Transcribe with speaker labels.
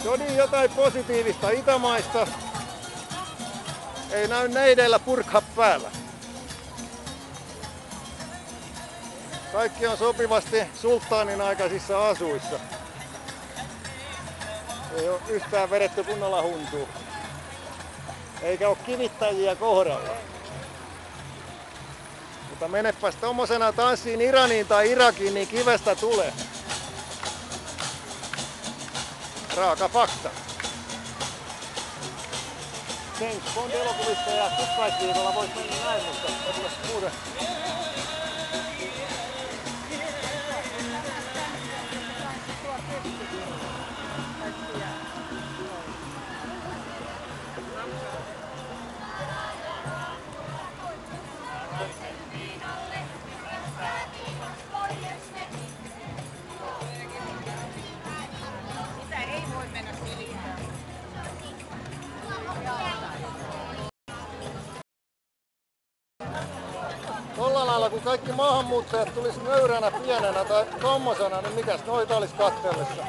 Speaker 1: Jodi jotain positiivista itämaista. Ei näy neideillä purkha päällä. Kaikki on sopivasti sulttaanin aikaisissa asuissa. Ei ole yhtään vedetty kunnolla huntuun. Eikä ole kivittäjiä kohdalla. Mutta menepäs tommosena tanssiin Iraniin tai Irakiin, niin kivestä tulee. Raaka fakta. James Bond-elokuvista ja kukkaisviikolla voisi mennä näin, mutta ei tule muuten. Tolla lailla kun kaikki maahanmuuttajat tulis nöyränä pienenä tai tommosena, niin mikäs noita olis kattellessa?